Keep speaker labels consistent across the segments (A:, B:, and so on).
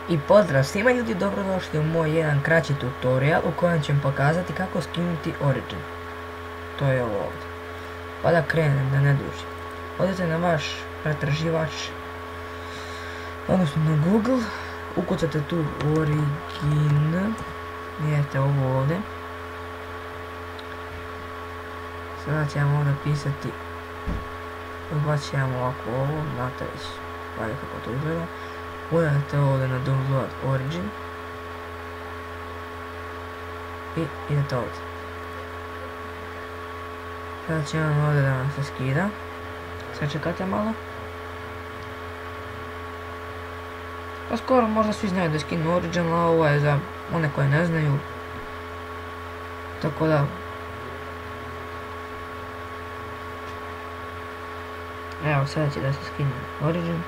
A: I pozdrav svima ljudi, dobrodošli u moj jedan kraći tutorial u kojem ću vam pokazati kako skinuti Origin. To je ovo ovdje. Pa da krenem, da ne dužim. Odete na vaš pretraživač, odnosno na Google, ukucate tu Origin, vidite ovo ovdje. Sada ćemo ovdje pisati, ubacit ćemo ovako ovo, znate već, gledaj kako to izgleda. Udajte ovdje na download Origin i idete ovdje. Sada će vam ovdje da vam se skida. Sad čekate malo. Pa skoro možda svi znaju da skinu Origin, a ovo je za one koje ne znaju. Tako da... Evo, sada će da se skine Origin.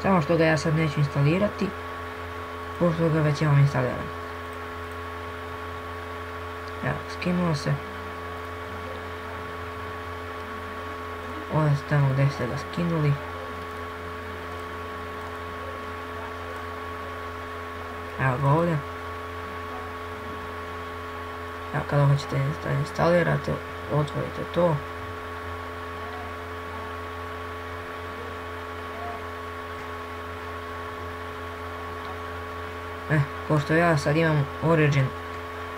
A: Samo što ga ja sad neću instalirati, pošto ga već imam instaliran. Evo, skinuo se. Ovdje tamo gdje ste ga skinuli. Evo ga ovdje. Evo, kada hoćete da instalirate, otvorite to. Pošto ja sad imam Origin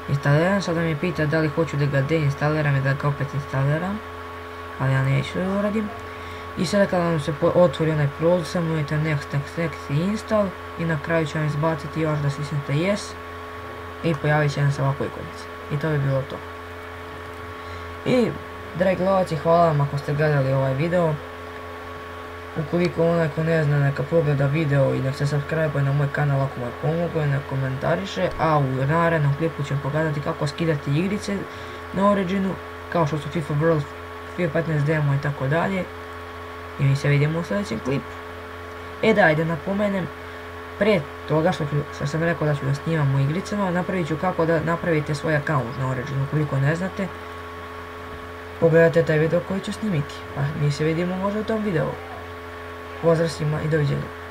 A: instaliran, sada mi pita da li hoću da ga deinstaliram i da ga opet instaliram, ali ja neću da uradim. I sada kada vam se otvori onaj prozor, samo idete next i install i na kraju ću vam izbaciti još da stisnete yes i pojavit će vam se ovako ikonica. I to bi bilo to. I dragi gledalci, hvala vam ako ste gledali ovaj video. Ukoliko onaj ko ne zna, neka pogleda video i nek se subscribe na moj kanal ako mu je pomogao i nek komentariše, a u narednom klipu ću pokazati kako skidati igrice na Originu, kao što su FIFA World, FIFA 15 demo i tako dalje. I mi se vidimo u sljedećem klipu. Da napomenem, prije toga što sam rekao da ću da snimam u igricama, napravit ću kako da napravite svoj account na Originu. Ukoliko ne znate, pogledajte taj video koji ću snimiti, pa mi se vidimo možda u tom videu. Pozdrav svima i doviđenja.